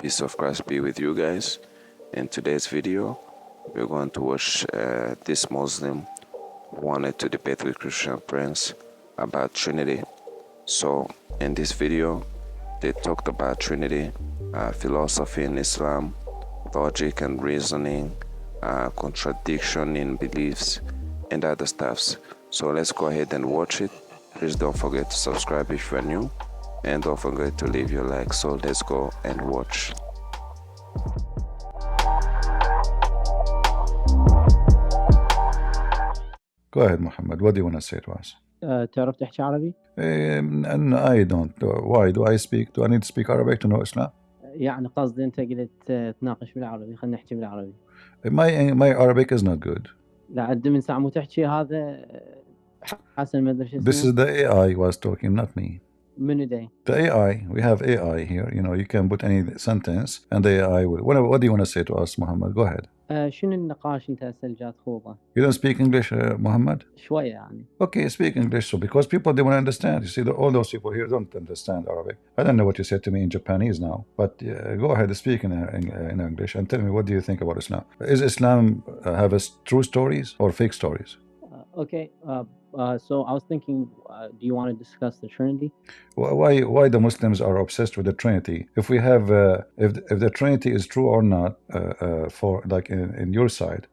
Peace of Christ be with you guys. In today's video, we're going to watch this Muslim wanted to debate with Christian Prince about Trinity. So in this video, they talked about Trinity, philosophy in Islam, logic and reasoning, contradiction in beliefs, and other stuffs. So let's go ahead and watch it. Please don't forget to subscribe if you're new, and don't forget to leave your like. So let's go and watch. Go ahead, Muhammad. What do you want to say to us? تعرف تحكي عربي؟ And I don't. Why do I speak? Do I need to speak Arabic to know Islam? يعني قصدي أنت قلت تناقش بالعربي، خلينا نحكي بالعربي. My Arabic is not good. لا قد من ساعة مو تحكي هذا حسن ما أدري شو This is the AI was talking, not me. منو داي؟ The AI. We have AI here. You know, you can put any sentence, and the AI will. What do you want to say to us, Muhammad? Go ahead. شنو النقاش أنت هسه جات خوضه؟ You don't speak English, Muhammad? شوية يعني. Okay, speak English. So because people they want to understand. You see, all those people here don't understand Arabic. I don't know what you said to me in Japanese now, but go ahead and speak in English and tell me, what do you think about Islam? Is Islam have true stories or fake stories? Okay. So I was thinking, do you want to discuss the Trinity? Why the Muslims are obsessed with the Trinity? If we have, if the Trinity is true or not, for like in your side,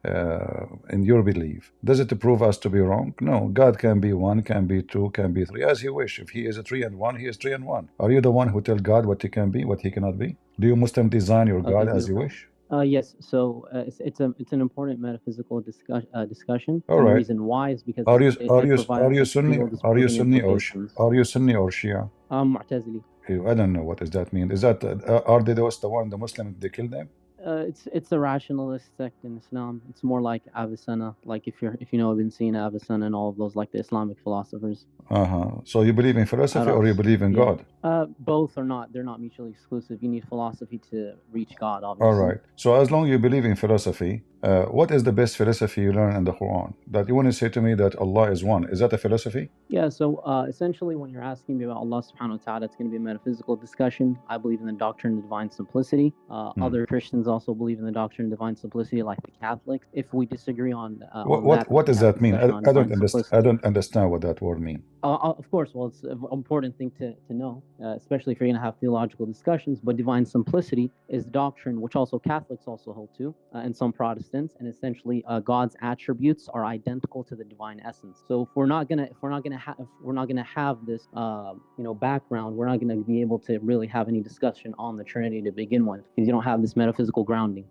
in your belief, does it prove us to be wrong? No, God can be one, can be two, can be three, as He wish. If He is a 3 and 1, He is 3 and 1. Are you the one who tell God what He can be, what He cannot be? Do you Muslim design your God as you wish? Yes. So it's an important metaphysical discussion. All right. The reason why is because are you Sunni or Shia? Mu'tazili. I don't know what does that mean. Is that are they the Muslims they kill them? It's a rationalist sect in Islam. It's more like Avicenna, like if you know Ibn Sina, Avicenna, and all of those like the Islamic philosophers. So you believe in philosophy or you believe in God? Both are not. They're not mutually exclusive. You need philosophy to reach God, obviously. All right. So as long as you believe in philosophy, what is the best philosophy you learn in the Quran? That you want to say to me that Allah is one. Is that a philosophy? Yeah. So essentially, when you're asking me about Allah Subhanahu wa Taala, it's going to be a metaphysical discussion. I believe in the doctrine of divine simplicity. Other Christians also believe in the doctrine of divine simplicity, like the Catholics. If we disagree on what does that mean? I don't understand what that word means. Of course, well, it's an important thing to know, especially if you're going to have theological discussions. But divine simplicity is the doctrine which also Catholics also hold to, and some Protestants. And essentially, God's attributes are identical to the divine essence. So if we're not gonna have this, background, we're not gonna be able to really have any discussion on the Trinity to begin with, because you don't have this metaphysical grounding.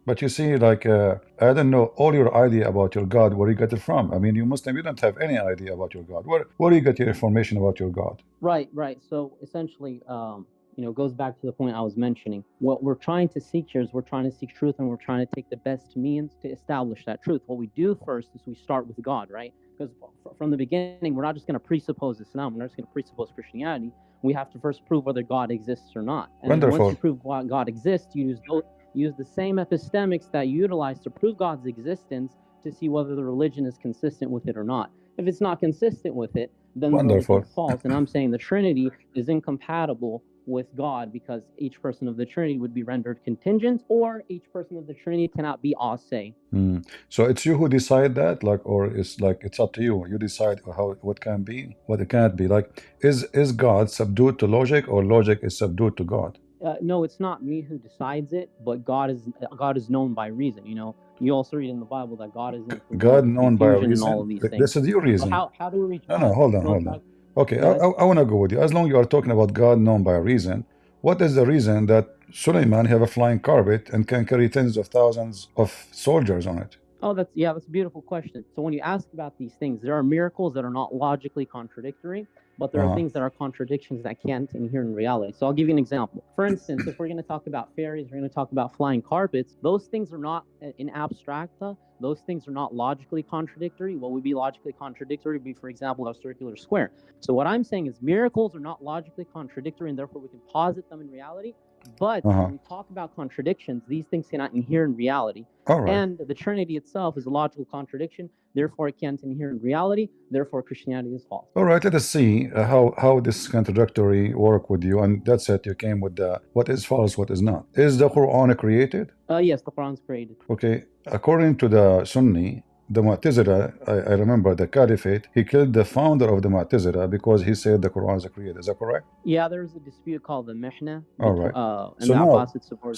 But you see, like, I don't know all your idea about your God, where you get it from. I mean, you Muslim, you don't have any idea about your God. Where do you get your information about your God? Right. So essentially, it goes back to the point I was mentioning. What we're trying to seek here is we're trying to seek truth, and we're trying to take the best means to establish that truth. What we do first is we start with God, right? Because from the beginning, we're not just going to presuppose Islam. We're not just going to presuppose Christianity. We have to first prove whether God exists or not. And Wonderful. Once you prove God exists, you use the same epistemics that you utilize to prove God's existence to see whether the religion is consistent with it or not. If it's not consistent with it, then the religion is false. And I'm saying the Trinity is incompatible with God, because each person of the Trinity would be rendered contingent, or each person of the Trinity cannot be ase. So it's you who decide that, like, or it's up to you. You decide what can be, what it can't be. Like, is God subdued to logic, or logic is subdued to God? No, it's not me who decides it, but God is known by reason. You also read in the Bible that God is God known by reason. And all of these things. This is your reason. Well, how do we reach? No, hold on. Okay, I want to go with you. As long as you are talking about God known by reason, what is the reason that Suleiman have a flying carpet and can carry tens of thousands of soldiers on it? Oh, that's a beautiful question. So when you ask about these things, there are miracles that are not logically contradictory, but there are things that are contradictions that can't adhere in reality. So I'll give you an example. For instance, if we're going to talk about fairies, we're going to talk about flying carpets, those things are not in abstracta. those things are not logically contradictory. What would be logically contradictory would be, for example, a circular square. So what I'm saying is miracles are not logically contradictory, and therefore we can posit them in reality. But when we talk about contradictions, these things cannot inhere in reality. And the Trinity itself is a logical contradiction, therefore it can't inhere in reality, therefore Christianity is false. All right, let us see how this contradictory work with you. And that's it, you came with the what is false, what is not. Is the Quran created? Yes, the Quran is created. Okay, according to the Sunni, the Mu'tazila, I remember the Caliphate, he killed the founder of the Mu'tazila because he said the Quran is created. Is that correct? Yeah, there's a dispute called the Mihna. All right. And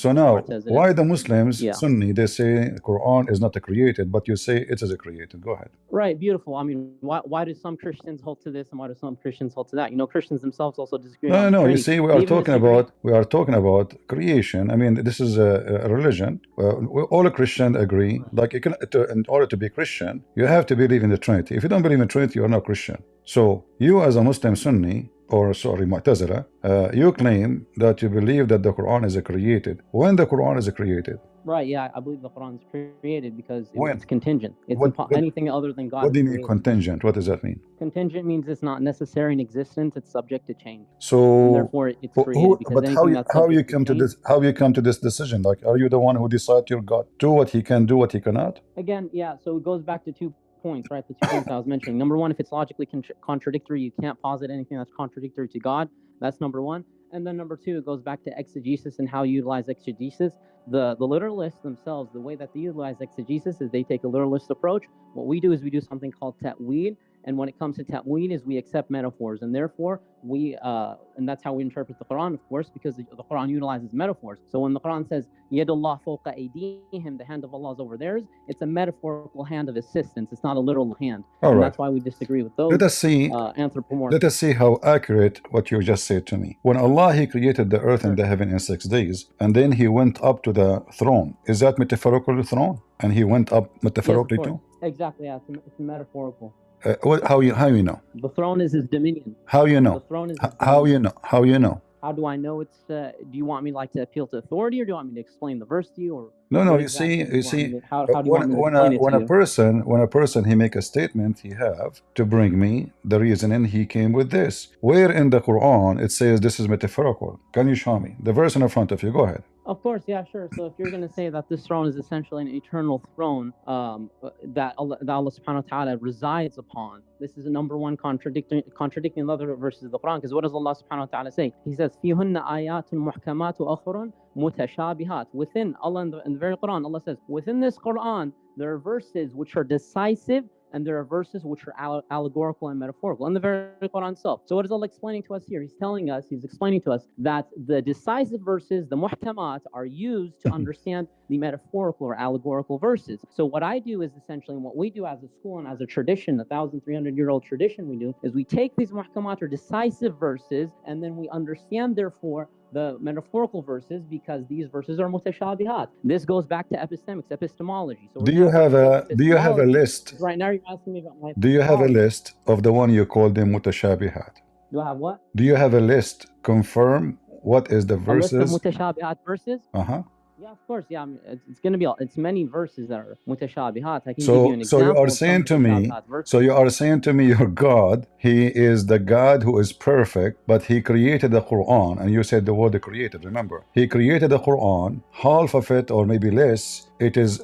so now, why the Muslims, Sunni, they say Quran is not created, but you say it is created? Go ahead. Right, beautiful. I mean, why do some Christians hold to this and why do some Christians hold to that? You know, Christians themselves also disagree. No, you see, we are talking about creation. I mean, this is a religion. All Christians agree. Like, you can, in order to be Christian, you have to believe in the Trinity. If you don't believe in Trinity, you're not Christian. So you, as a Muslim Sunni, or sorry, Mu'tazila, you claim that you believe that the Quran is created. When the Quran is created? Right, yeah, I believe the Quran is created because it's contingent. It's anything other than God. What do you mean contingent? What does that mean? Contingent means it's not necessary in existence. It's subject to change. So and therefore, it's created. But how you come to this? How you come to this decision? Like, are you the one who decides your God do what He can do, what He cannot? Again, yeah. So it goes back to 2 points, right? The 2 points I was mentioning. Number one, if it's logically contradictory, you can't posit anything that's contradictory to God. That's number one. And then number two, it goes back to exegesis and how you utilize exegesis. The literalists themselves, the way that they utilize exegesis is they take a literalist approach. What we do is we do something called ta'wil. And when it comes to ta'wil is we accept metaphors, and therefore we and that's how we interpret the Quran, of course, because the Quran utilizes metaphors. So when the Quran says yadullah fawqa aydihim, the hand of Allah is over theirs, it's a metaphorical hand of assistance. It's not a literal hand. And that's why we disagree with those. Let us see. Let us see how accurate what you just said to me. When Allah He created the earth and the heaven in 6 days, and then He went up to the throne. Is that metaphorical throne? And He went up metaphorically too? Exactly. Yeah, it's metaphorical. How you know? The throne is His dominion. How you know? The throne is how you know? How you know? How do I know it's? Do you want me to appeal to authority, or do you want me to explain the verse to you? Or no. You see, how do you want me to explain it to when a person he make a statement, he have to bring me the reasoning he came with this. Where in the Quran it says this is metaphorical? Can you show me the verse in front of you? Go ahead. Of course, yeah, sure. So if you're going to say that this throne is essentially an eternal throne that Allah subhanahu wa ta'ala resides upon, this is a number one contradicting the other verses of the Quran, because what does Allah subhanahu wa ta'ala say? He says, فِيهُنَّ آيَاتٌ مُحْكَمَاتُ أَخْرٌ مُتَشَابِهَاتٌ. Within Allah, in the very Quran, Allah says, within this Quran, there are verses which are decisive, and there are verses which are allegorical and metaphorical in the very Quran itself. So what is Allah explaining to us here? He's explaining to us that the decisive verses, the muhkamat, are used to understand the metaphorical or allegorical verses. So what I do is essentially, and what we do as a school and as a tradition, a 1,300-year-old tradition we do, is we take these muhkamat or decisive verses, and then we understand, therefore, the metaphorical verses, because these verses are mutashabihat. This goes back to epistemology. So do you have a list? Right now you're asking me about my. Do you have a list of the one you call them mutashabihat? Do I have what? Do you have a list? Confirm what is the verses? A list of mutashabihat verses? Yeah, of course. Yeah, I mean, it's going to be. It's many verses that are mutashabihat. I can give you an example. So you are saying to me. So you are saying to me, your God, He is the God who is perfect, but He created the Quran, and you said the word created. Remember, He created the Quran. Half of it, or maybe less, it is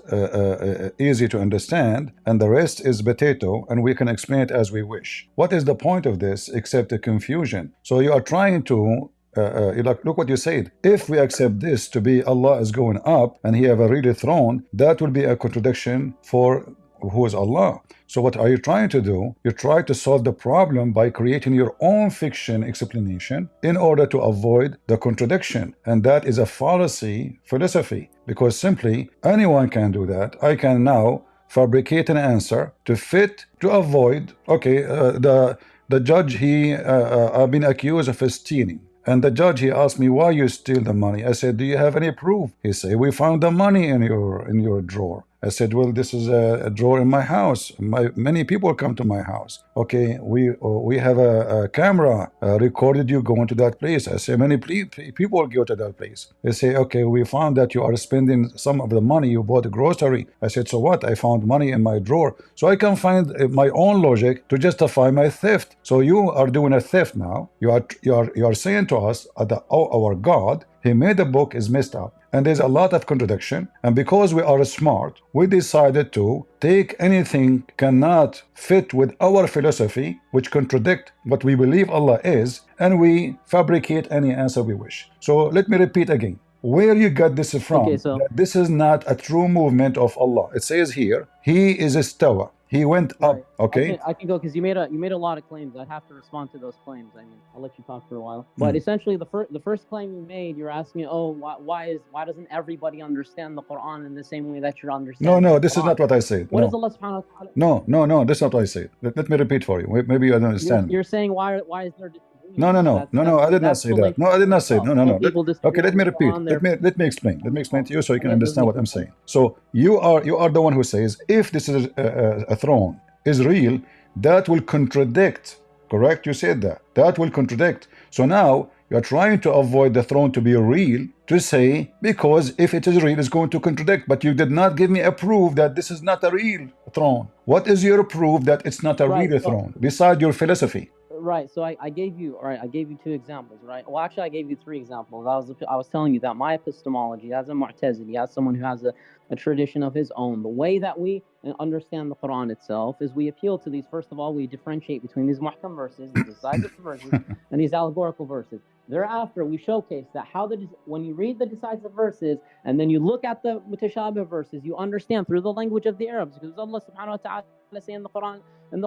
easy to understand, and the rest is potato, and we can explain it as we wish. What is the point of this except a confusion? So you are trying to. Look what you said. If we accept this to be Allah is going up and He have a really throne, that will be a contradiction for who is Allah. So what are you trying to do? You try to solve the problem by creating your own fiction explanation in order to avoid the contradiction. And that is a fallacy philosophy, because simply anyone can do that. I can now fabricate an answer to fit, to avoid, okay, the judge, I've been accused of stealing. And the judge, he asked me, why you steal the money? I said, do you have any proof? He said, we found the money in your drawer. I said, well, this is a drawer in my house. Many people come to my house. Okay, we have a camera recorded you going to that place. I say, many people go to that place. They say, okay, we found that you are spending some of the money you bought a grocery. I said, so what? I found money in my drawer. So I can find my own logic to justify my theft. So you are doing a theft now. You are saying to us that our God, he made the book is messed up. And there's a lot of contradiction. And because we are smart, we decided to take anything cannot fit with our philosophy, which contradict what we believe Allah is, and we fabricate any answer we wish. So let me repeat again. Where you got this from, Okay, so that this is not a true movement of Allah. It says here, he is istawa. He went up, right. okay? I can go because you made a lot of claims. I'd have to respond to those claims. I mean, I'll let you talk for a while. But essentially, the first claim you made, you're asking, oh, why doesn't everybody understand the Quran in the same way that you're understanding? No, this is not what I said. What No. is Allah subhanahu wa ta'ala? No, that's not what I said. Let me repeat for you. Maybe you don't understand. You're saying why is there disagreement? No, I did not say that. No, I did not say. No. Okay, let me repeat. Let me explain. Let me explain to you so you can understand what I'm saying. So you are the one who says if this is a throne is real, that will contradict. Correct? You said that. That will contradict. So now you are trying to avoid the throne to be real to say because if it is real, it's going to contradict. But you did not give me a proof that this is not a real throne. What is your proof that it's not a real throne beside your philosophy? Right. So I gave you I gave you 2 examples, right? Well, actually, I gave you 3 examples. I was telling you that my epistemology as a Mu'tazili, as someone who has a tradition of his own, the way that we understand the Quran itself is we appeal to these. First of all, we differentiate between these muhkam verses, these decisive verses, and these allegorical verses. Thereafter, we showcase that when you read the decisive verses and then you look at the mutashabih verses, you understand through the language of the Arabs, because Allah subhanahu wa ta'ala say in the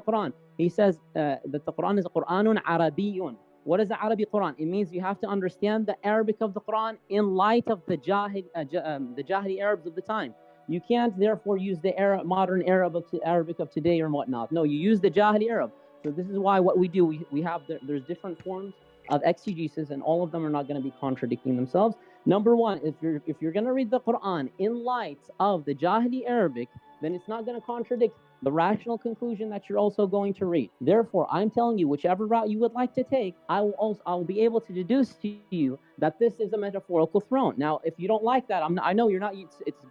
Quran, he says that the Quran is a Quranun Arabiyyun. What is the Arabic Quran? It means you have to understand the Arabic of the Quran in light of the Jahili Arabs of the time. You can't therefore use the modern Arabic of today or whatnot. No, you use the Jahili Arab. So this is why what we do, we have there's different forms of exegesis, and all of them are not going to be contradicting themselves. Number one, if you're going to read the Quran in light of the Jahili Arabic, then it's not going to contradict the rational conclusion that you're also going to read. Therefore, I'm telling you, whichever route you would like to take, I will be able to deduce to you that this is a metaphorical throne. Now, if you don't like that, I know you're not.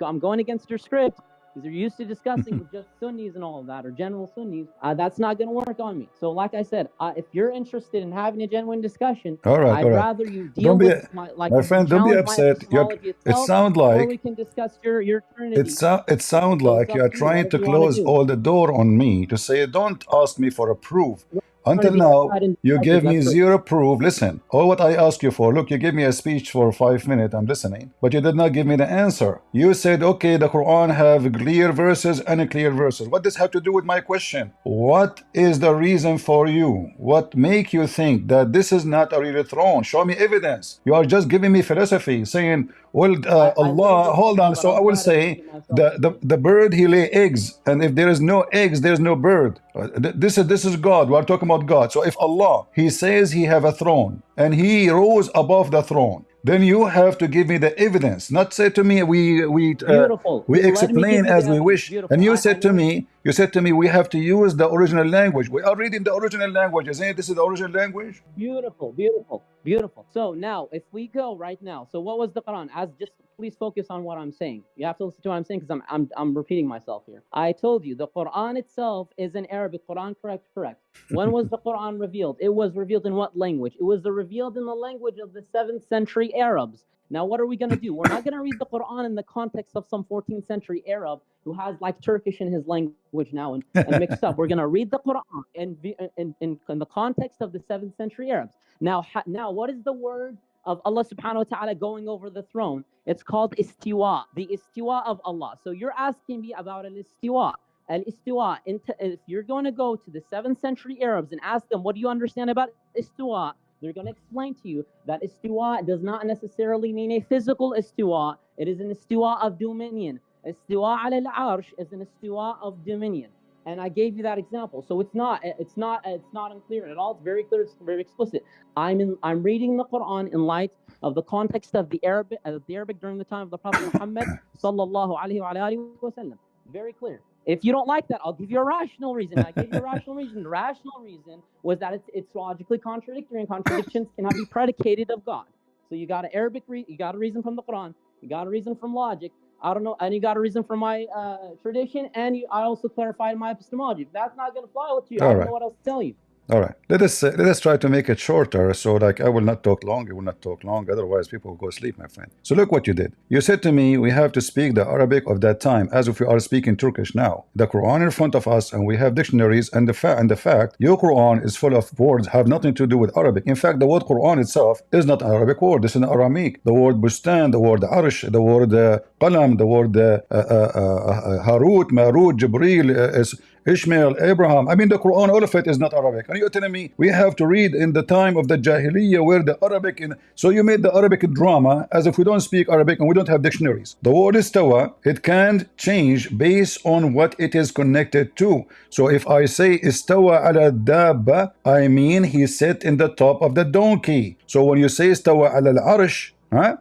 I'm going against your script, because you're used to discussing with just Sunnis and all of that, or general Sunnis. That's not going to work on me. So like I said, if you're interested in having a genuine discussion, I'd rather you deal with my friend, don't be upset. It sounds like, or we can discuss your Trinity. It sounds like you are trying to close all the door on me to say, don't ask me for a proof. Until now, you gave me zero proof. Listen, all what I ask you for, look, you gave me a speech for 5 minutes, I'm listening, but you did not give me the answer. You said, okay, the Quran have clear verses and unclear verses. What does have to do with my question? What is the reason for you? What make you think that this is not a real throne? Show me evidence. You are just giving me philosophy, saying, well, Allah, hold on. So I will say, the bird, he lay eggs, and if there is no eggs, there's no bird. This is God. We are talking about God. So if Allah, he says he have a throne and he rose above the throne, then you have to give me the evidence, not say to me we explain as we wish. And you said to me we have to use the original language. We are reading the original language. Isn't this is the original language? Beautiful. So now if we go right now, so what was the Quran? Please focus on what I'm saying. You have to listen to what I'm saying, because I'm repeating myself here. I told you the Quran itself is an Arabic Quran, correct? When was the Quran revealed? It was revealed in what language? It was revealed in the language of the 7th century Arabs. Now what are we going to do? We're not going to read the Quran in the context of some 14th century Arab who has like Turkish in his language now and mixed up. We're going to read the Quran in the context of the 7th century Arabs. Now what is the word of Allah subhanahu wa ta'ala going over the throne? It's called istiwa, the istiwa of Allah. So you're asking me about an istiwa. Al-istiwa, if you're going to go to the 7th century Arabs and ask them, what do you understand about istiwa? They're going to explain to you that istiwa does not necessarily mean a physical istiwa. It is an istiwa of dominion. Istiwa al-arsh is an istiwa of dominion. And I gave you that example. So it's not unclear at all. It's very clear. It's very explicit. I'm reading the Quran in light of the context of the Arabic during the time of the Prophet Muhammad sallallahu alaihi wasallam. Very clear. If you don't like that, I'll give you a rational reason. I gave you a rational reason. The rational reason was that it's logically contradictory, and contradictions cannot be predicated of God. So you got an you got a reason from the Quran, you got a reason from logic, I don't know, and you got a reason from my tradition, and I also clarified my epistemology. If that's not going to fly with you, I don't know what else to tell you. All right, let us try to make it shorter. So like I will not talk long, you will not talk long, otherwise people will go sleep, my friend. So look what you did. You said to me, we have to speak the Arabic of that time as if we are speaking Turkish now. The Quran in front of us, and we have dictionaries, and the fact your Quran is full of words have nothing to do with Arabic. In fact, the word Quran itself is not an Arabic word, it's an Aramaic. The word bustan, the word arsh, the word qalam, the word harut, marut, jibril, is Ishmael, Abraham. I mean, the Quran, all of it is not Arabic. And you're telling me we have to read in the time of the Jahiliyyah where the Arabic so you made the Arabic drama as if we don't speak Arabic and we don't have dictionaries. The word istawa, it can't change based on what it is connected to. So if I say istawa ala dabba, I mean he sat in the top of the donkey. So when you say istawa ala al-arsh,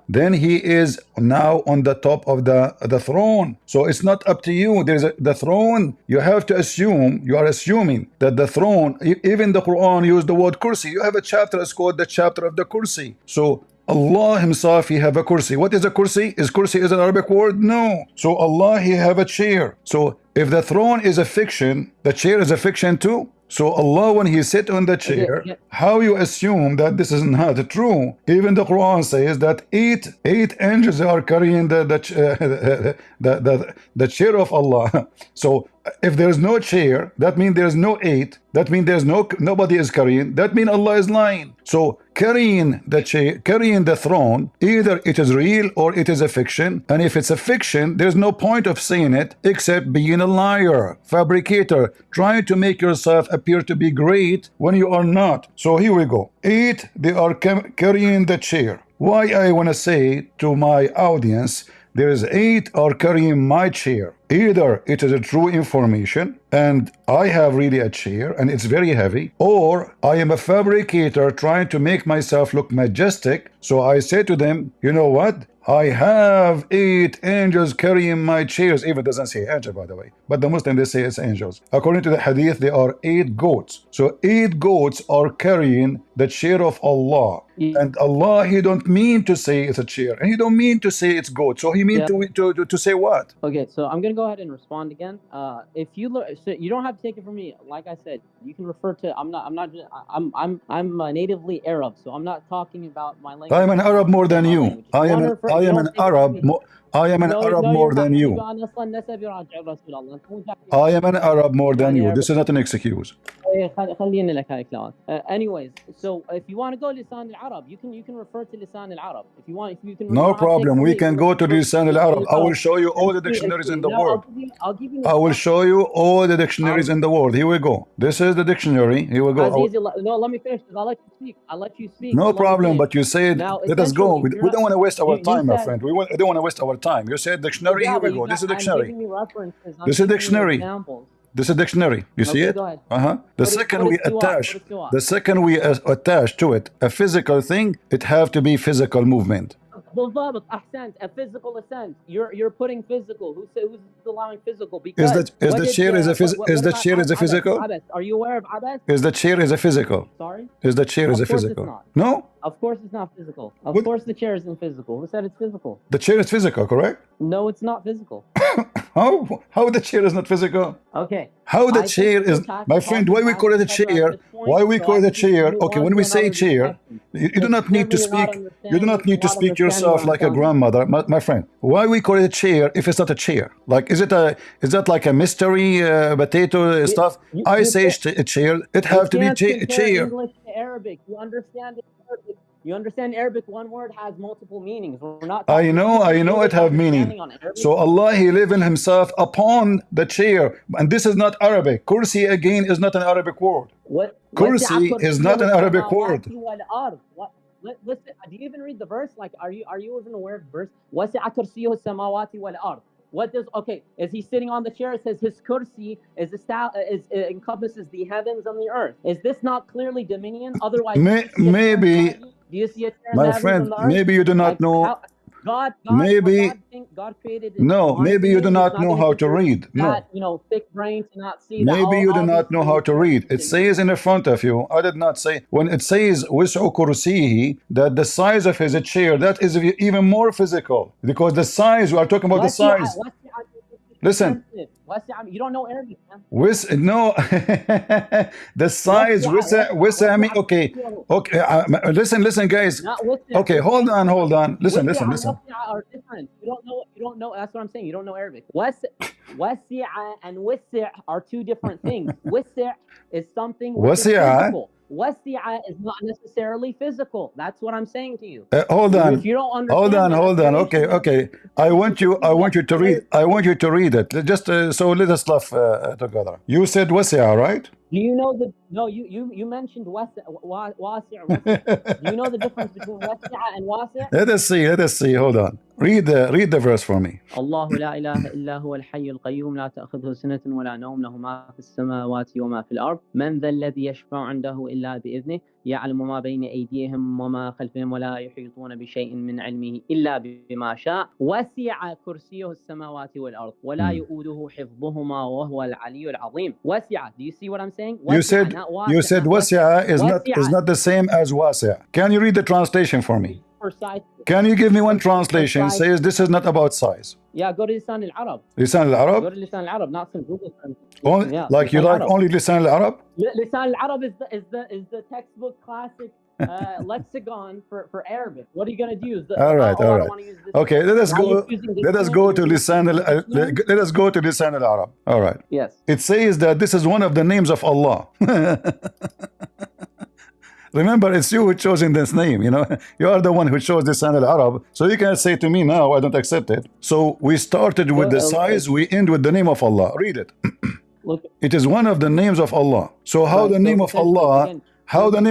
then he is now on the top of the throne. So it's not up to you. There's the throne. You have to assume, you are assuming that the throne, even the Quran used the word kursi. You have a chapter, it's called the chapter of the kursi. So Allah himself, he have a kursi. What is a kursi? Is kursi is an Arabic word? No. So Allah, he have a chair. So if the throne is a fiction, the chair is a fiction too. So Allah, when he sit on the chair, how you assume that this is not true? Even the Quran says that eight angels are carrying the chair of Allah. So if there is no chair, that means there is no eight. That means there's nobody is carrying. That means Allah is lying. So carrying the chair, carrying the throne, either it is real or it is a fiction. And if it's a fiction, there's no point of saying it except being a liar, fabricator, trying to make yourself appear to be great when you are not. So here we go. Eight, they are carrying the chair. Why I want to say to my audience, there is eight are carrying my chair. Either it is a true information and I have really a chair and it's very heavy, or I am a fabricator trying to make myself look majestic. So I say to them, you know what? I have 8 angels carrying my chairs. Even doesn't say angel, by the way, but the Muslims, they say it's angels. According to the hadith, there are 8 goats. So 8 goats are carrying the chair of Allah. And Allah, he don't mean to say it's a chair, and he don't mean to say it's goat. So he mean to say what? Okay, so I'm gonna go ahead and respond again. If you look, so you don't have to take it from me. Like I said, you can refer to. I'm natively Arab, so I'm not talking about my language. I am an Arab more than you. I am an Arab. I am an Arab more than you. I am an Arab more than you. This is not an excuse. Anyways, so if you want to go Lisan al-Arab, you can refer to Lisan al-Arab. If you want, no problem. We can go to Lisan al-Arab. I will show you all the dictionaries in the world. I will show you all the dictionaries in the world. Here we go. This is the dictionary. Here we go. No, let me finish. I'll let you speak. I'll let you speak. No problem. But you said, let us go. We don't want to waste our time, my friend. I don't want to waste our time. You said dictionary. Here we go. This is dictionary. This is dictionary. This is dictionary. You see it? The second we attach to it a physical thing, it have to be physical movement. بالضبط أحسنت a physical assent. You're putting physical. Who's allowing physical? Because is the chair a physical? Are you aware of abad? Is the chair is a physical? Sorry? Is the chair is a physical? No? Of course it's not physical. Of course the chair isn't physical. Who said it's physical? The chair is physical, correct? No, it's not physical. How the chair is not physical? Okay. How the chair is, my friend, why we call it a chair? Why we call it a chair? Okay, when we say chair, you do not need to speak. You do not need to speak yourself like a grandmother, my friend. Why we call it a chair if it's not a chair? Like, is that like a mystery potato stuff? I say a chair. It have to be a chair. English to Arabic. You understand Arabic. You understand Arabic, one word has multiple meanings. We're not I know it have meaning. So Allah, he live in himself upon the chair. And this is not Arabic. Kursi again is not an Arabic word. Kursi is not an Arabic word. Listen, do you even read the verse? Like, are you even aware of the verse? وَسِعَ كُرْسِيُّهُ السَّمَاوَاتِ وَالْأَرْضِ. What does, okay, is he sitting on the chair? It says his kursi encompasses the heavens and the earth. Is this not clearly dominion? Otherwise, maybe, do you see a chair my friend, maybe you do not know. maybe God created. no, maybe you do not know how to read. No, thick brain to not see that. maybe you do not know how to read. It says in the front of you. I did not say when it says وسع كرسيه that the size of his chair, that is even more physical because the size we are talking about the size. Listen, you don't know Arabic, man. No, the size. Okay, listen, guys. Okay, hold on. Listen. Are different. You don't know. That's what I'm saying. You don't know Arabic. Wasi'a and wisi' are two different things. Wisi' is something which is physical. Wasi'a is not necessarily physical. That's what I'm saying to you. Hold on. If you don't understand hold on. Okay. I want you to read. I want you to read it. Just so let us laugh together. You said wasi'a, right? Do you know the? No, you mentioned wasi'. Do you know the difference between wasi'a and wasi'? Let us see. Hold on. Read the verse for me. الله لا إله إلا هو الحي القيوم لا تأخذه سنة ولا نوم له ما في السماوات وما في الأرض من ذا الذي يشفع عنده إلا بإذنه يعلم ما بين أيديهم وما خلفهم ولا يحيطون بشيء من علمه إلا بما شاء وسع كرسيه السماوات والأرض ولا يؤوده حفظهما وهو العلي العظيم. وسع. Do you see what I'm saying? You said wasi'a is not the same as wasi'. Can you read the translation for me? Can you give me one translation says this is not about size? Yeah, go to Lisan al-Arab. Lisan al-Arab? Go to Lisan al-Arab, not some Google. Like you like only Lisan al-Arab? Lisan al-Arab is the textbook classic lexicon for Arabic. What are you going to do? All right. Okay, let us go to Lisan al-Arab. All right. Yes. It says that this is one of the names of Allah. Remember, it's you who chosen this name, You are the one who chose this al-Arab. So you can say to me now, I don't accept it. So we started with the size, we end with the name of Allah. Read it. It is one of the names of Allah. So how the name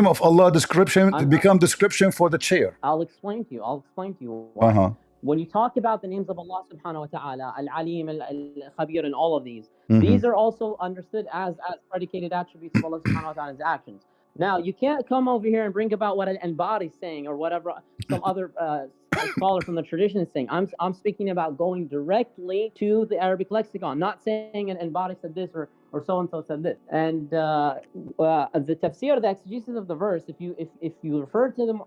of Allah description become description for the chair? I'll explain to you. When you talk about the names of Allah subhanahu wa ta'ala, Al-Alim, Al-Khabir, and all of these, these are also understood as predicated attributes of Allah subhanahu wa ta'ala's actions. Now, you can't come over here and bring about what an Anbari is saying or whatever some other scholar from the tradition is saying. I'm speaking about going directly to the Arabic lexicon, not saying an Anbari said this or so-and-so said this. And the tafsir, the exegesis of the verse, if you refer to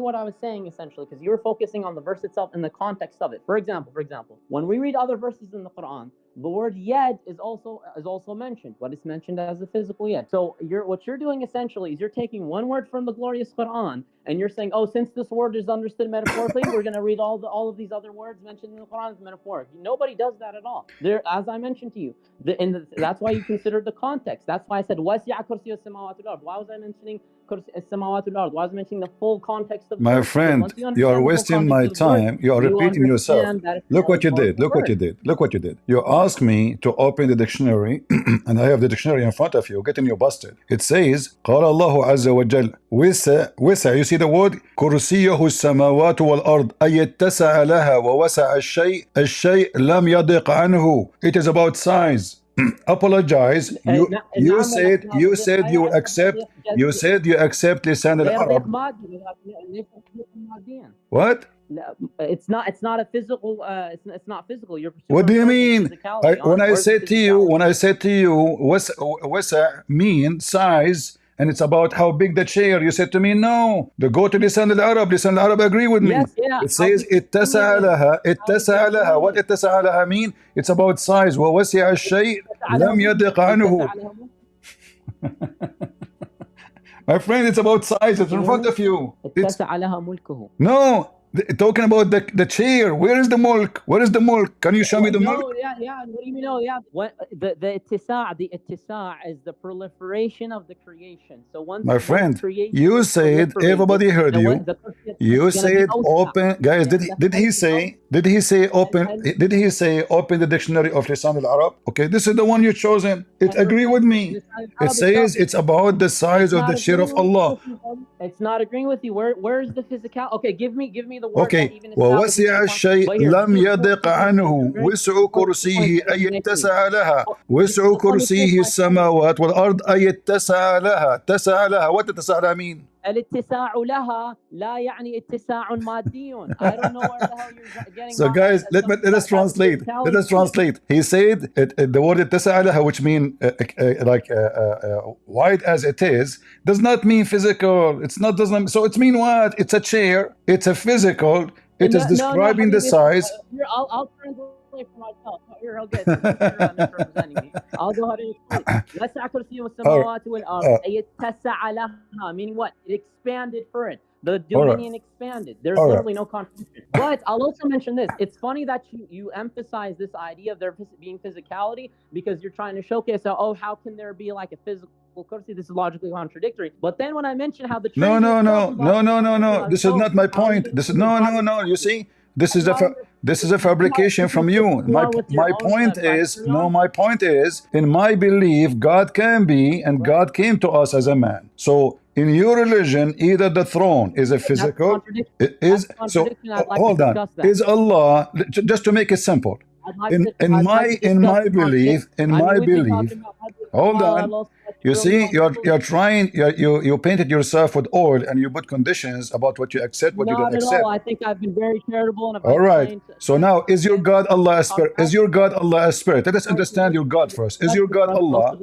what I was saying essentially, because you were focusing on the verse itself and the context of it. For example, when we read other verses in the Quran, the word yad is also mentioned, but it's mentioned as a physical yad. So what you're doing essentially is you're taking one word from the glorious Quran and you're saying, oh, since this word is understood metaphorically, we're going to read all of these other words mentioned in the Quran as metaphoric. Nobody does that at all. As I mentioned to you, that's why you consider the context. That's why I said wasi'a kursiyyu as-samawati wal ard. Why was I mentioning as-samawati wal ard? Why was I mentioning the full context of my friend? You are wasting my time. You are repeating yourself. Look what you did. You asked me to open the dictionary, and I have the dictionary in front of you. Getting you busted. It says, قال الله عز وجل وسع. You see the word كرسيه السماوات والأرض أي اتسع لها ووسع الشيء لم يضيق عنه. It is about size. Apologize. You said you accept. You said you accept lisan al-Arab. What? It's not a physical. It's not physical. What do you mean? When I said to you, wasa mean size, and it's about how big the chair. You said to me, no. Go to Lisan al-Arab. Lisan al-Arab agree with me. Yes, yeah. It says اتسع لها. What اتسع لها mean? It's about size. ووسع الشيء لم يضيق عنه. My friend, it's about size. It's in front of you. No. Talking about the chair. Where is the mulk? Where is the mulk? Can you show me the mulk? Yeah. What do you mean? No, yeah. The ittisa' is the proliferation of the creation. So once my friend, you said everybody heard you. You said open, guys. Did he say open? Did he say open the dictionary of Lisan al-Arab? Okay, this is the one you chosen. It agree with me. It says it's about the size of the chair of Allah. It's not agreeing with you. Where is the physical? Okay, give me the word. Okay. ووسع الشيء لم يضق عنه وسع كرسيه أي اتسع لها وسع كرسيه السماوات والأرض أي اتسع لها. اتسع لها. What اتسع لها mean? الاتساع لها لا يعني اتساع مادي. I don't know where the hell you're getting So guys, let us translate. Let us translate. He said the word اتسع لها, which mean wide as it is, does not mean physical. It's not doesn't. So it's mean what? It's a chair. It's a physical. It is describing the size. I'll translate for myself. Here, I'll get misrepresenting me. I'll go ahead and explain. وسع كرسيه السماوات والأرض. اتسع لها, meaning what? It expanded for it. The dominion expanded. There's literally no contradiction. But I'll also mention this. It's funny that you emphasize this idea of there being physicality because you're trying to showcase how, oh, how can there be like a physical currency? This is logically contradictory. But then when I mention how the Trinity no. This is not my point. This is no. You see, this is a fabrication from you. My point is, my point is, in my belief, God can be, and God came to us as a man. So in your religion, either the throne is a physical, so hold on, is Allah, just to make it simple, in my belief, hold on. You see, you're trying, you painted yourself with oil and you put conditions about what you accept, what you don't accept. I think I've been very charitable. And all right. So now, is your God Allah a spirit? Is your God Allah a spirit? Let us understand your God first. Is your God Allah?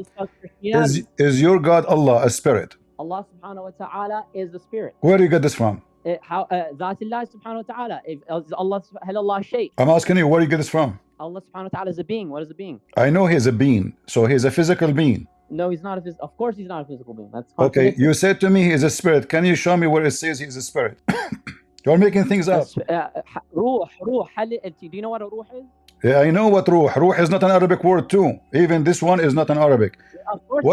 Is your God Allah a spirit? Allah subhanahu wa ta'ala is the spirit. Where do you get this from? ذات الله subhanahu wa ta'ala. Allah shay. I'm asking you, where do you get this from? Allah subhanahu wa ta'ala is a being. What is a being? I know he's a being. So he's a physical being. No, he's not a physical. Of course, he's not a physical being. That's okay. You said to me he is a spirit. Can you show me where it says he is a spirit? You're making things up. Ruh. Do you know what a ruh is? Yeah, I know what ruh. Ruh is not an Arabic word too. Even this one is not an Arabic. Of course.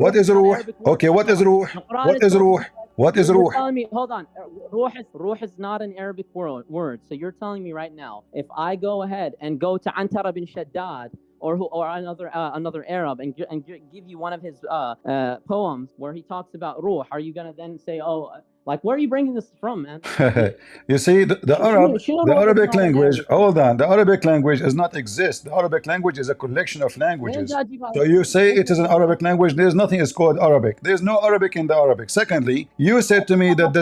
What is ruh? Okay, what is ruh? What is ruh? What is ruh? Telling me, hold on. Ruh is not an Arabic word. So you're telling me right now, if I go ahead and go to Antara bin Shaddad or another Arab and give you one of his poems where he talks about ruh, are you gonna then say, oh, like, where are you bringing this from, man? You see, the Arabic language, hold on, the Arabic language does not exist. The Arabic language is a collection of languages. So you say it is an Arabic language, there's nothing is called Arabic. There's no Arabic in the Arabic. Secondly, you said to me that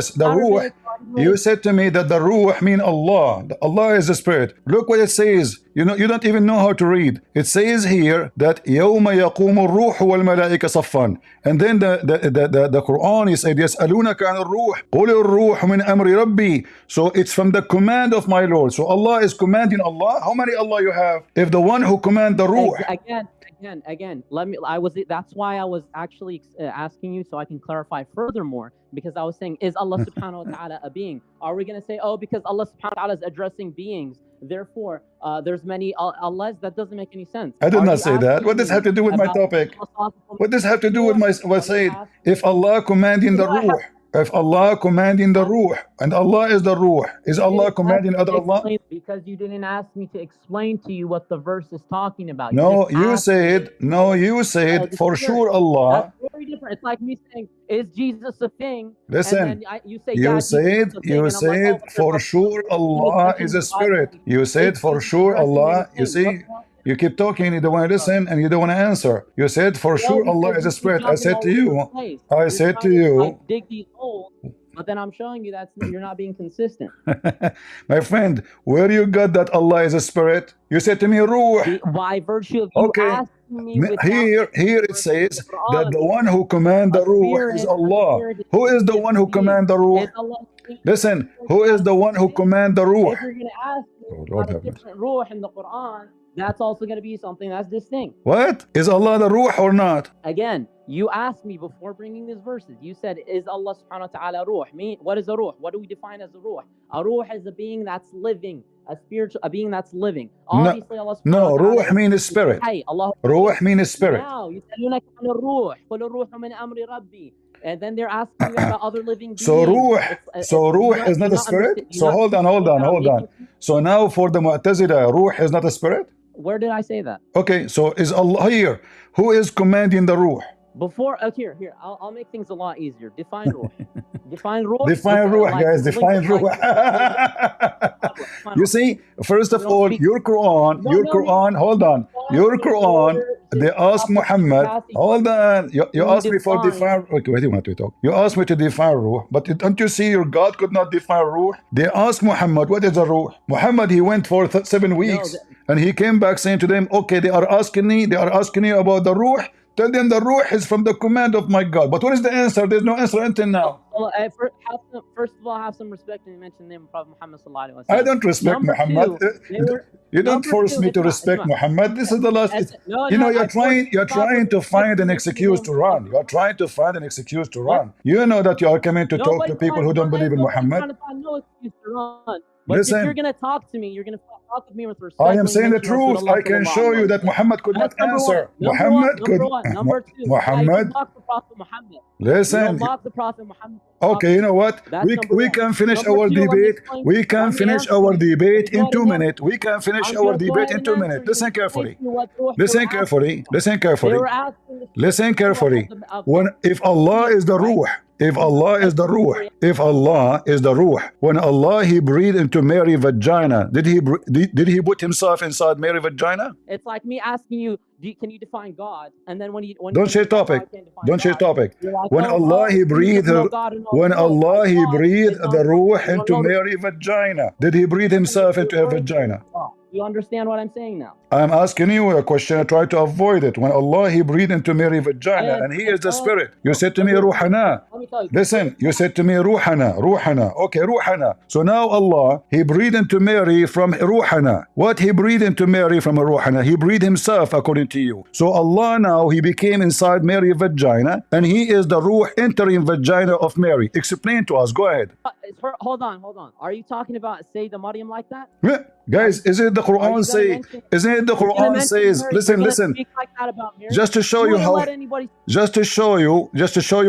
the ruh mean Allah. Allah is a spirit. Look what it says. You don't even know how to read. It says here that يَوْمَ يَقُومُ الرُّوحُ وَالْمَلَائِكَ صَفًّا. And then the Quran is said, يَسْأَلُونَكَ عَنِ الرُّوحِ قُلِ الرُّوحُ مِنْ أَمْرِ رَبِّي. So it's from the command of my Lord. So Allah is commanding Allah. How many Allah you have? If the one who command the ruh. Again, that's why I was actually asking you so I can clarify furthermore, because I was saying, is Allah subhanahu wa ta'ala a being? Are we going to say, oh, because Allah subhanahu wa ta'ala is addressing beings, therefore there's many Allahs? That doesn't make any sense. I did not say that. What does this have to do with my topic? What does this have to do with my saying? If Allah commanding the ruh, if Allah commanding the ruh, and Allah is the ruh, is Allah commanding other Allah? Because you didn't ask me to explain to you what the verse is talking about. You said for sure Allah. That's very different. It's like me saying, is Jesus a thing? Listen, you said for sure Allah is a spirit. You said for sure Allah, you see, you keep talking, you don't want to listen, and you don't want to answer. You said for sure Allah is a spirit. I said to you, dig these holes, but then I'm showing you that you're not being consistent. My friend, where you got that Allah is a spirit? You said to me, ruh. By virtue of you asking me. Here it says that the one who command the ruh is Allah. Who is the one who command the ruh? Listen, who is the one who command the ruh? If you're going to ask me about a different ruh in the Quran, that's also going to be something that's distinct. What? Is Allah the ruh or not? Again, you asked me before bringing these verses. You said, is Allah subhanahu wa ta'ala ruh? What is a ruh? What do we define as a ruh? A ruh is a being that's living, a being that's living. Obviously, Allah subhanahu wa ta'ala. Ruh means spirit. Ruh means spirit. Now, يسألونك عن الروح قل الروح من أمر ربي. And then they're asking about other living beings. So ruh is not a spirit? So hold on. So now for the Mu'tazila, ruh is not a spirit? Where did I say that? Okay, so is Allah here? Who is commanding the ruh? Before, here, I'll make things a lot easier. Define ruh. Define ruh. Define ruh, guys. Define ruh. You see, first of all, your Quran, hold on. Your Quran they ask Muhammad. Hold on. You asked me for define. Okay, wait a minute. We talk. You asked me to define ruh, but don't you see your God could not define ruh? They asked Muhammad, what is a ruh? Muhammad, he went for 7 weeks, and he came back saying to them, okay, they are asking me about the ruh. Tell them the ruh is from the command of my God. But what is the answer? There's no answer until now. Well, first of all, have some respect and mention the name of Prophet Muhammad sallallahu alaihi wasallam. I don't respect Muhammad. You don't force me to respect Muhammad. This is the last. You know, you're trying to find an excuse to run. You're trying to find an excuse to run. You know that you are coming to talk to people who don't believe in Muhammad. But listen, if you're going to talk to me, you're going to talk with me with respect. I am saying the truth. I can show you that Muhammad could not answer. Muhammad could. Muhammad. Listen. Okay, you know what? We can finish our debate. We can finish our debate in 2 minutes. We can finish our debate in 2 minutes. Listen carefully. Listen carefully. Listen carefully. Listen carefully. If Allah is the ruh, if Allah is the ruh, if Allah is the ruh, when Allah he breathed into Mary's vagina, did he put himself inside Mary's vagina? It's like me asking you, can you define God? And then when don't change topic. Don't change topic. When Allah he breathed, when Allah he breathed the ruh into Mary's vagina, did he breathe himself into her vagina? You understand what I'm saying now? I'm asking you a question. I try to avoid it. When Allah he breathed into Mary's vagina, and he is the spirit. You said to me ruhana. Listen, you said to me ruhana, ruhana. Okay, ruhana. So now Allah he breathed into Mary from ruhana. What he breathed into Mary from ruhana? He breathed himself according to you. So Allah now he became inside Mary's vagina, and he is the ruh entering vagina of Mary. Explain to us. Go ahead. Hold on. Are you talking about Sayyida Maryam like that? Yeah. Guys, isn't it the Quran say? Isn't it the Quran says? Listen. Just to show you how. Just to show you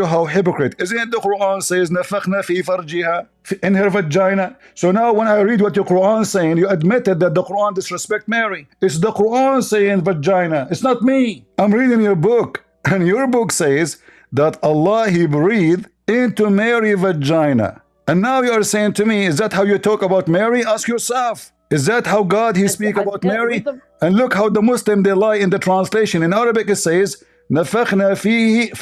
how hypocrite. Isn't it the Quran says? Nafakhna fi farjiha, in her vagina. So now when I read what your Quran saying, you admitted that the Quran disrespect Mary. It's the Quran saying vagina. It's not me. I'm reading your book, and your book says that Allah he breathed into Mary's vagina. And now you are saying to me, is that how you talk about Mary? Ask yourself. Is that how God he speak about Mary? And look how the Muslim they lie in the translation. In Arabic it says نفخنا فيه.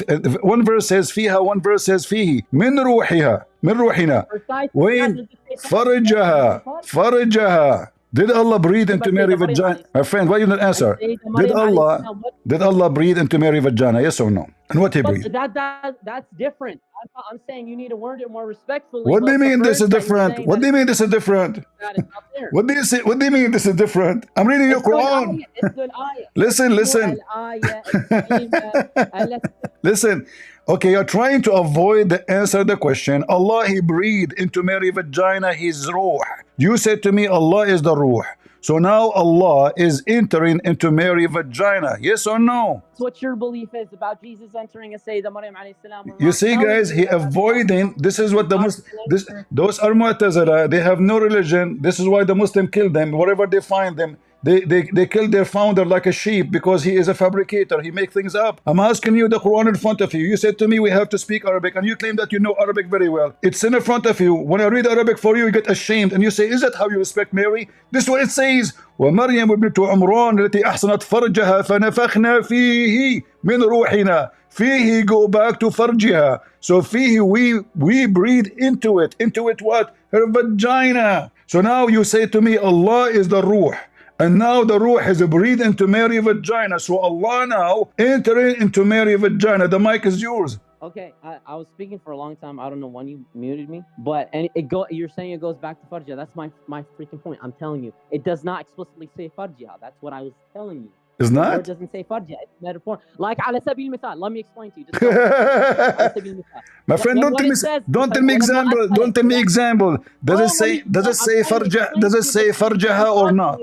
One verse says فيها, one verse says فيه. من روحها, من روحنا. وين فرجها. Did Allah breathe into Mary's vagina? My friend, why you not answer? Did Allah breathe into Mary's vagina? Yes or no? And what he breathed? That's different. I'm saying you need to word it more respectfully. What do you mean this is different? What do you mean this is different? What do you say? What do you mean this is different? I'm reading your Quran. Listen. Listen. Okay, you're trying to avoid the answer the question. Allah he breathed into Mary's vagina his ruh. You said to me Allah is the ruh. So now Allah is entering into Mary's vagina. Yes or no? That's what your belief is about Jesus entering a Sayyidah Maryam alayhi salam. You see, guys, he avoiding. This is what the Muslim. Those are Mu'tazila. They have no religion. This is why the Muslim kill them. Wherever they find them, they kill their founder like a sheep because he is a fabricator. He makes things up. I'm asking you the Quran in front of you. You said to me we have to speak Arabic, and you claim that you know Arabic very well. It's in front of you. When I read Arabic for you, you get ashamed and you say, is that how you respect Mary? This is what it says. ومريم ابنة عمران التي أحصنت فرجها فنفخنا فيه من روحنا. فيه go back to فرجها. So فيه we breathe into it. Into it what? Her vagina. So now you say to me Allah is the ruh. And now the ruh is breathed into Mary's vagina. So Allah now entering into Mary's vagina. The mic is yours. Okay, I was speaking for a long time. I don't know when you muted me, but you're saying it goes back to farjah. That's my freaking point. I'm telling you, it does not explicitly say farjah. That's what I was telling you. It's not? It doesn't say farjah. It's metaphor. Like ala sabil mithal. Let me explain to you. My friend, don't tell me example. Don't tell me example. Does it say farjah? Does it say farjaha or not?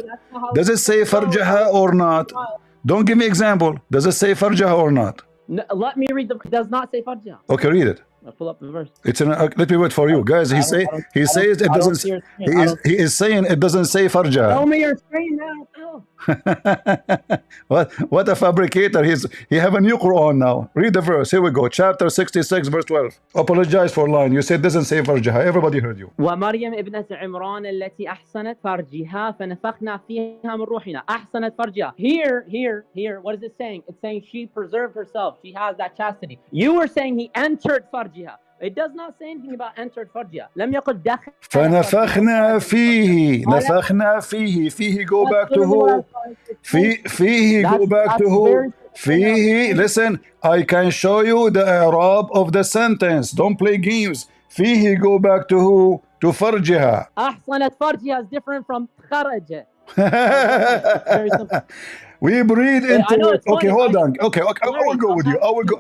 Does it say farjaha or not? Don't give me example. Does it say farjaha or not? No, let me read it does not say farjah. Okay, read it. I'll pull up the verse. It's in. Let me wait for you, guys. He says it doesn't. He is saying it doesn't say farja. Show me your screen now. What a fabricator! He have a new Quran now. Read the verse. Here we go. Chapter 66, verse 12. Apologize for lying. You said doesn't say farja. Everybody heard you. ومريم ابنة عمران التي أحسنت فرجها فنفخنا فيها من روحنا. أحسنت فرجها. Here. What is it saying? It's saying she preserved herself. She has that chastity. You were saying he entered فرجها. It does not say anything about entered فرجها. لم يقل دخل. فنفخنا فيه. نفخنا فيه. فيه go back to who? فيه go back to who? فيه. Listen, I can show you the Arab of the sentence. Don't play games. فيه go back to who? To فرجها. أحسنت فرجها is different from خرج. We breathe into it. Okay, hold on. Okay, I will go with you. I will go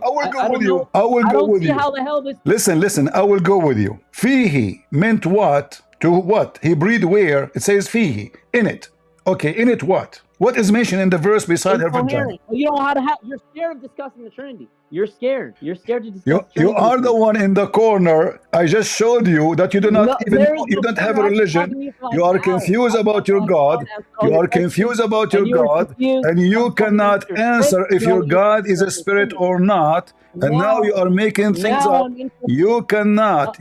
with you. How the hell this. Listen. I will go with you. Fihi meant what? To what? He breathed where? It says fihi. In it. Okay, in it what? What is mentioned in the verse beside her vagina? You don't know how to have. You're scared of discussing the Trinity. You're scared. You're scared to discuss. You are the one in the corner. I just showed you that you do not you don't have a religion. You are confused about your God. You are confused about your God, and you cannot answer if your God is a spirit or not. And now you are making things up. You cannot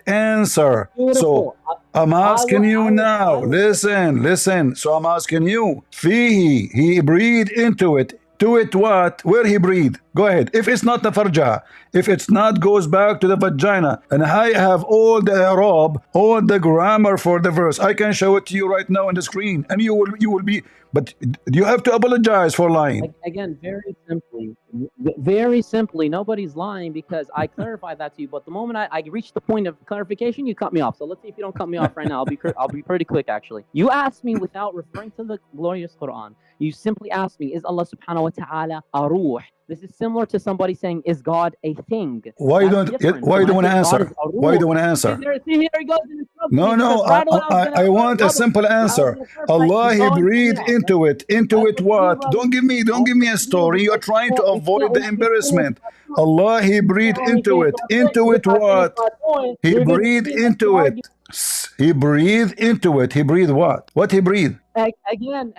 answer. So I'm asking you now. Listen. So I'm asking you. Fihi, he breathed into it. To it what? Where he breathed? Go ahead. If it's not the farja, if it's not goes back to the vagina, and I have all the Arab, all the grammar for the verse, I can show it to you right now on the screen, and you will be. But you have to apologize for lying. Again, very simply, nobody's lying because I clarified that to you. But the moment I reached the point of clarification, you cut me off. So let's see if you don't cut me off right now. I'll be pretty quick actually. You asked me without referring to the glorious Quran. You simply asked me, is Allah subhanahu wa ta'ala a ruh? This is similar to somebody saying, is God a thing? Why you don't want to answer? Why you don't want to answer? See, here he goes. No, I want a simple answer. Allah, he breathed into it. Into it what? Don't give me a story. You're trying to avoid the embarrassment. Allah, he breathed into it. Into it what? He breathed into it. He breathed into it. He breathed what? What he breathed? Again,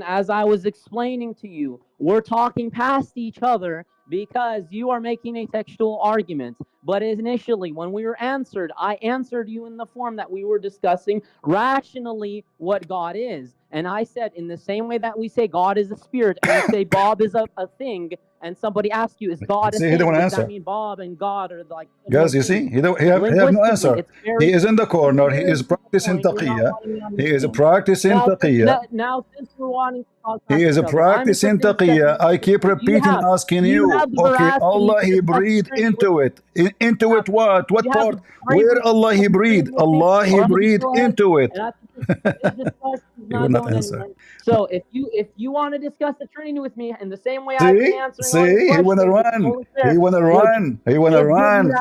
as I was explaining to you, we're talking past each other because you are making a textual argument. But initially, when we were answered, I answered you in the form that we were discussing rationally what God is. And I said, in the same way that we say God is a spirit, and we say Bob is a thing, and somebody asks you, is God a thing? Does that mean Bob and God are like... Guys, you see, he have no answer. He is in the corner. He is practicing taqiyya. He is practicing taqiyya. Now, since we're wanting to talk he is practicing taqiyya. I keep repeating, asking you. Okay, Allah, he breathed into it. Into it what? What part? Where Allah, he breathed? Allah, he breathed into it. He will not answer. So if you want to discuss the Trinity with me in the same way I've been answering, he wanna run. He wanna run.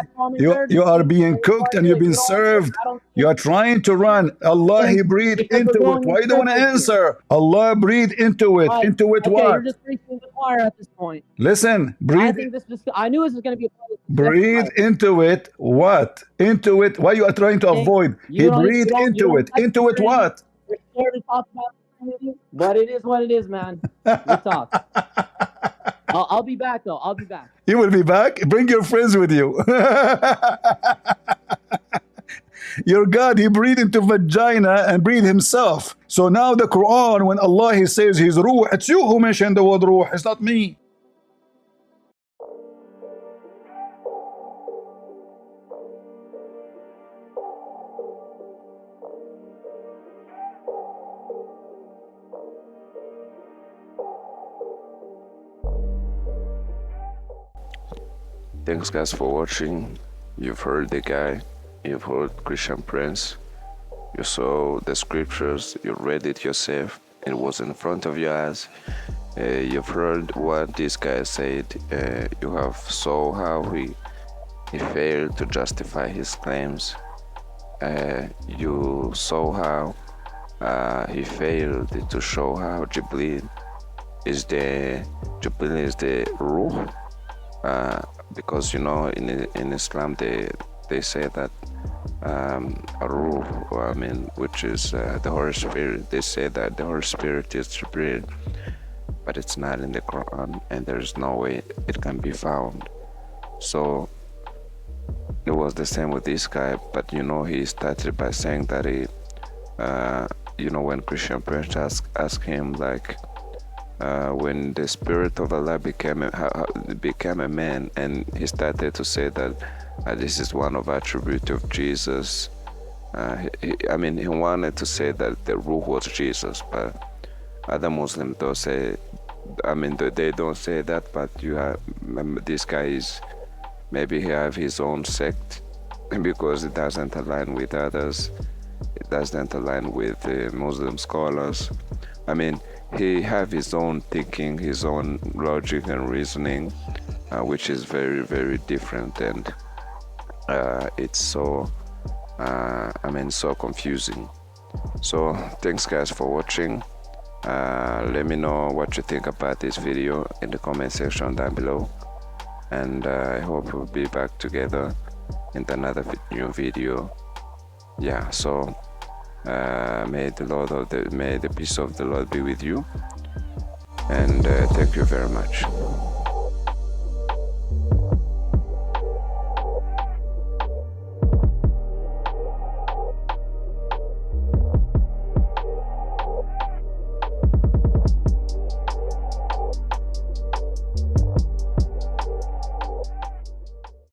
You are being cooked and you've been served. You are trying to run. Allah, he breathed into it. Why you don't want to answer? Allah breathed into it. Into it what? You're just preaching the choir at this point. Listen, breathe. I knew this was going to be a breathe into it. What? Into it. Why you are trying to avoid? He breathed into it. Into it what? We're scared to talk about it, but it is what it is, man. We talk. I'll be back though. I'll be back. You will be back? Bring your friends with you. Your God, he breathed into vagina and breathed himself. So now the Quran, when Allah he says his ruh, it's you who mentioned the word ruh, it's not me. Thanks guys for watching. You've heard the guy, you've heard Christian Prince, you saw the scriptures, you read it yourself, it was in front of your eyes. You've heard what this guy said. You have saw how he failed to justify his claims. You saw how he failed to show how Jibreel is the ruh. because you know in Islam they say that Ruh, I mean, which is the Holy Spirit. They say that the Holy Spirit is Jibreel, but it's not in the Quran, and there's no way it can be found. So it was the same with this guy, but you know, he started by saying that he, you know, when Christian Prince asked him like, when the Spirit of Allah became a man, and he started to say that this is one of attributes of Jesus. I mean, he wanted to say that the Ruh was Jesus, but other Muslims don't say. I mean, they don't say that, but you have this guy is maybe he have his own sect, because it doesn't align with others. It doesn't align with Muslim scholars. I mean, he have his own thinking, his own logic and reasoning, which is very, very different, and it's so, I mean, so confusing. So thanks guys for watching. Let me know what you think about this video in the comment section down below, and I hope we'll be back together in another new video. Yeah, so may the peace of the Lord be with you, and thank you very much.